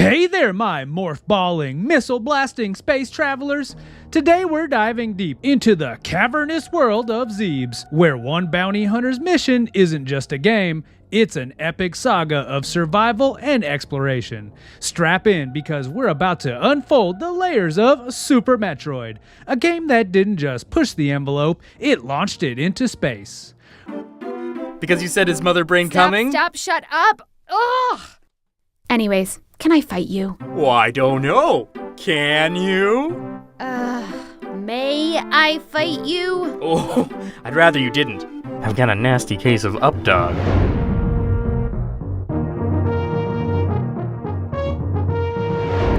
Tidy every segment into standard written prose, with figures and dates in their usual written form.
Hey there, my morph-balling, missile-blasting space travelers! Today we're diving deep into the cavernous world of Zebes, where one bounty hunter's mission isn't just a game, it's an epic saga of survival and exploration. Strap in because we're about to unfold the layers of Super Metroid, a game that didn't just push the envelope, it launched it into space. Because you said his mother brain coming? Stop, shut up! Ugh! Anyways, can I fight you? Well, I don't know. Can you? May I fight you? Oh, I'd rather you didn't. I've got a nasty case of updog.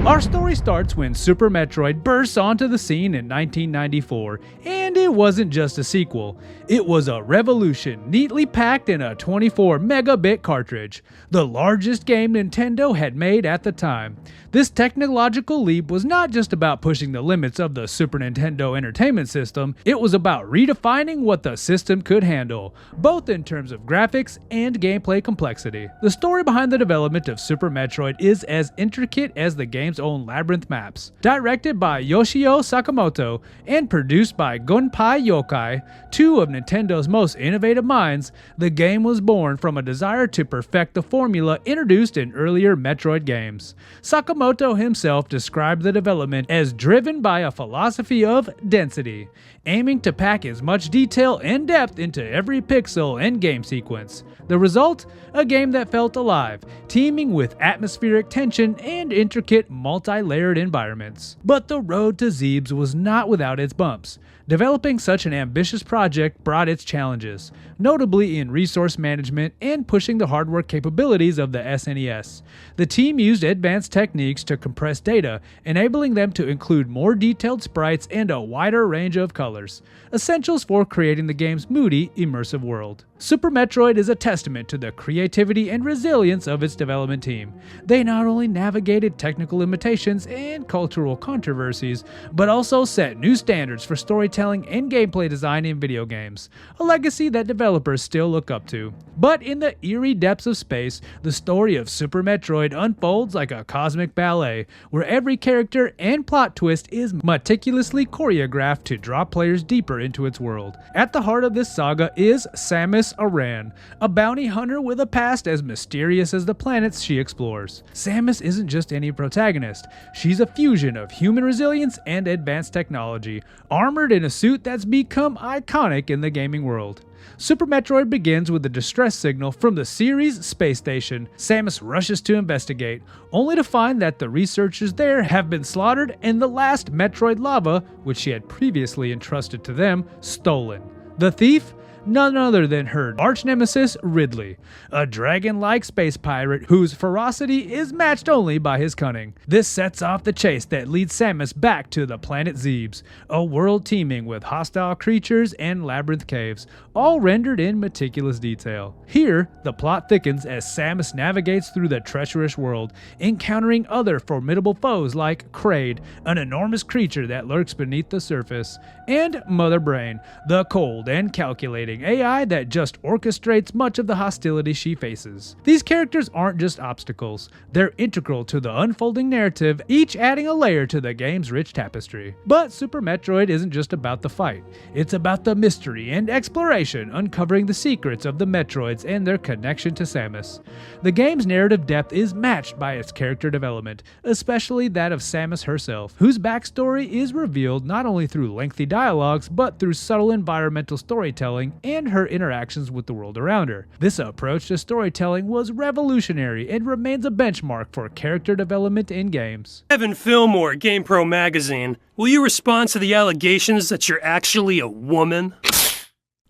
Our story starts when Super Metroid bursts onto the scene in 1994, and it wasn't just a sequel. It was a revolution neatly packed in a 24 megabit cartridge, the largest game Nintendo had made at the time. This technological leap was not just about pushing the limits of the Super Nintendo Entertainment System, it was about redefining what the system could handle, both in terms of graphics and gameplay complexity. The story behind the development of Super Metroid is as intricate as the game's own labyrinth maps. Directed by Yoshio Sakamoto and produced by Gunpei Yokai, two of Nintendo's most innovative minds, the game was born from a desire to perfect the formula introduced in earlier Metroid games. Sakamoto himself described the development as driven by a philosophy of density, aiming to pack as much detail and depth into every pixel and game sequence. The result? A game that felt alive, teeming with atmospheric tension and intricate multi-layered environments. But the road to Zebes was not without its bumps. Developing such an ambitious project brought its challenges, notably in resource management and pushing the hardware capabilities of the SNES. The team used advanced techniques to compress data, enabling them to include more detailed sprites and a wider range of colors, essentials for creating the game's moody, immersive world. Super Metroid is a testament to the creativity and resilience of its development team. They not only navigated technical limitations and cultural controversies, but also set new standards for storytelling and gameplay design in video games, a legacy that developers still look up to. But in the eerie depths of space, the story of Super Metroid unfolds like a cosmic ballet, where every character and plot twist is meticulously choreographed to draw players deeper into its world. At the heart of this saga is Samus Aran, a bounty hunter with a past as mysterious as the planets she explores. Samus isn't just any protagonist, she's a fusion of human resilience and advanced technology, armored in a suit that's become iconic in the gaming world. Super Metroid begins with a distress signal from the Ceres space station. Samus rushes to investigate, only to find that the researchers there have been slaughtered and the last Metroid lava, which she had previously entrusted to them, stolen. The thief? None other than her arch-nemesis Ridley, a dragon-like space pirate whose ferocity is matched only by his cunning. This sets off the chase that leads Samus back to the planet Zebes, a world teeming with hostile creatures and labyrinth caves, all rendered in meticulous detail. Here, the plot thickens as Samus navigates through the treacherous world, encountering other formidable foes like Kraid, an enormous creature that lurks beneath the surface, and Mother Brain, the cold and calculating AI that just orchestrates much of the hostility she faces. These characters aren't just obstacles, they're integral to the unfolding narrative, each adding a layer to the game's rich tapestry. But Super Metroid isn't just about the fight, it's about the mystery and exploration, uncovering the secrets of the Metroids and their connection to Samus. The game's narrative depth is matched by its character development, especially that of Samus herself, whose backstory is revealed not only through lengthy dialogues, but through subtle environmental storytelling and her interactions with the world around her. This approach to storytelling was revolutionary and remains a benchmark for character development in games. Evan Fillmore, GamePro Magazine. Will you respond to the allegations that you're actually a woman?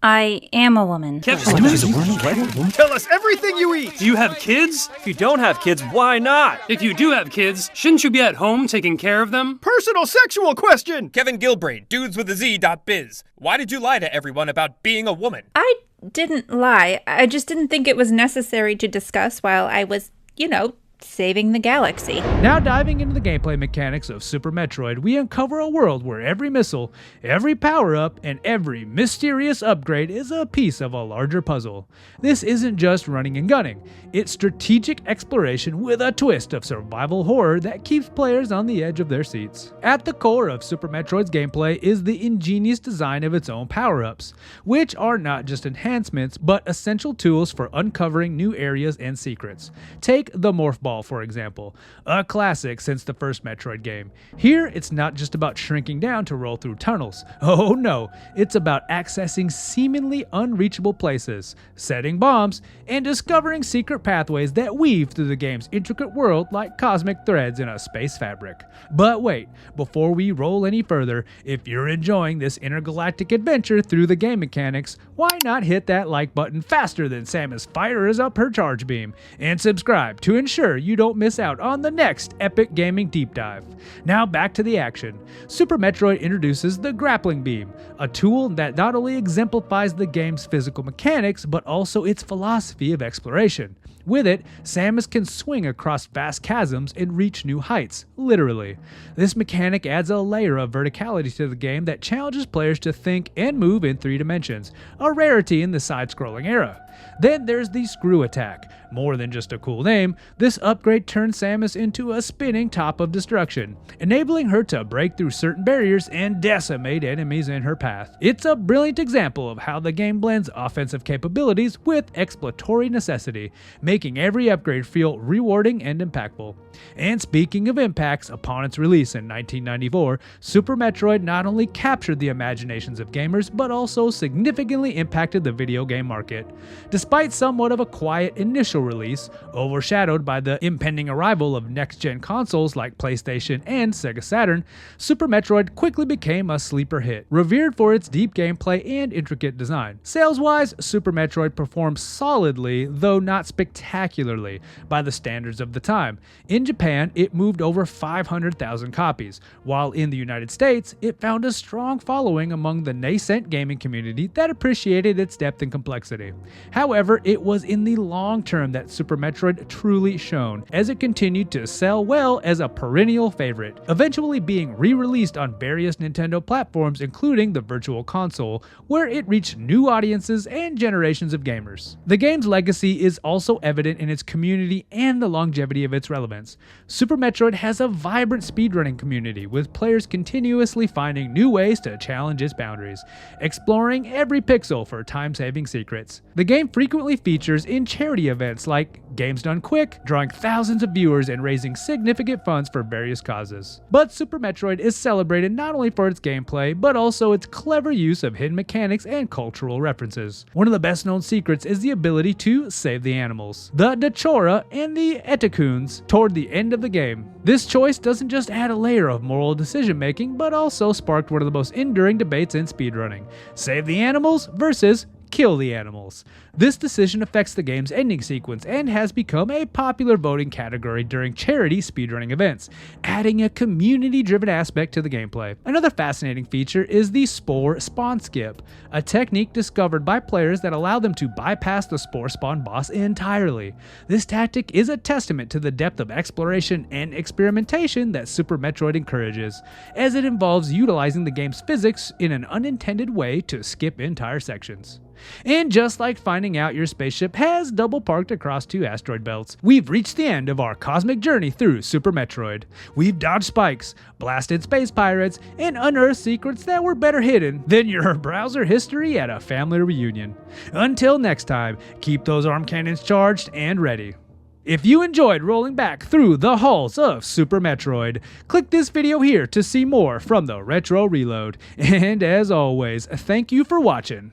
I am a woman. Tell us everything you eat! Do you have kids? If you don't have kids, why not? If you do have kids, shouldn't you be at home taking care of them? Personal sexual question! Kevin Gilbride, dudeswithaz.biz. Why did you lie to everyone about being a woman? I didn't lie. I just didn't think it was necessary to discuss while I was, saving the galaxy. Now diving into the gameplay mechanics of Super Metroid, we uncover a world where every missile, every power-up, and every mysterious upgrade is a piece of a larger puzzle. This isn't just running and gunning, it's strategic exploration with a twist of survival horror that keeps players on the edge of their seats. At the core of Super Metroid's gameplay is the ingenious design of its own power-ups, which are not just enhancements, but essential tools for uncovering new areas and secrets. Take the Morph Ball, for example, a classic since the first Metroid game. Here, it's not just about shrinking down to roll through tunnels. Oh no, it's about accessing seemingly unreachable places, setting bombs, and discovering secret pathways that weave through the game's intricate world like cosmic threads in a space fabric. But wait, before we roll any further, if you're enjoying this intergalactic adventure through the game mechanics, why not hit that like button faster than Samus fires up her charge beam, and subscribe to ensure you don't miss out on the next epic gaming deep dive. Now back to the action. Super Metroid introduces the grappling beam, a tool that not only exemplifies the game's physical mechanics, but also its philosophy of exploration. With it, Samus can swing across vast chasms and reach new heights, literally. This mechanic adds a layer of verticality to the game that challenges players to think and move in 3 dimensions, a rarity in the side-scrolling era. Then there's the Screw Attack. More than just a cool name, this upgrade turns Samus into a spinning top of destruction, enabling her to break through certain barriers and decimate enemies in her path. It's a brilliant example of how the game blends offensive capabilities with exploratory necessity, making every upgrade feel rewarding and impactful. And speaking of impacts, upon its release in 1994, Super Metroid not only captured the imaginations of gamers, but also significantly impacted the video game market. Despite somewhat of a quiet initial release, overshadowed by the impending arrival of next-gen consoles like PlayStation and Sega Saturn, Super Metroid quickly became a sleeper hit, revered for its deep gameplay and intricate design. Sales-wise, Super Metroid performed solidly, though not spectacularly, by the standards of the time. In Japan, it moved over 500,000 copies, while in the United States, it found a strong following among the nascent gaming community that appreciated its depth and complexity. However, it was in the long term that Super Metroid truly shone, as it continued to sell well as a perennial favorite, eventually being re-released on various Nintendo platforms including the Virtual Console, where it reached new audiences and generations of gamers. The game's legacy is also evident in its community and the longevity of its relevance. Super Metroid has a vibrant speedrunning community, with players continuously finding new ways to challenge its boundaries, exploring every pixel for time-saving secrets. The game frequently features in charity events like Games Done Quick, drawing thousands of viewers and raising significant funds for various causes. But Super Metroid is celebrated not only for its gameplay, but also its clever use of hidden mechanics and cultural references. One of the best known secrets is the ability to save the animals, the Dachora and the Etacoons, toward the end of the game. This choice doesn't just add a layer of moral decision making, but also sparked one of the most enduring debates in speedrunning: save the animals versus kill the animals. This decision affects the game's ending sequence and has become a popular voting category during charity speedrunning events, adding a community-driven aspect to the gameplay. Another fascinating feature is the Spore Spawn Skip, a technique discovered by players that allow them to bypass the Spore Spawn boss entirely. This tactic is a testament to the depth of exploration and experimentation that Super Metroid encourages, as it involves utilizing the game's physics in an unintended way to skip entire sections. And just like finding out your spaceship has double parked across 2 asteroid belts, we've reached the end of our cosmic journey through Super Metroid. We've dodged spikes, blasted space pirates, and unearthed secrets that were better hidden than your browser history at a family reunion. Until next time, keep those arm cannons charged and ready. If you enjoyed rolling back through the halls of Super Metroid, click this video here to see more from the Retro Reload. And as always, thank you for watching.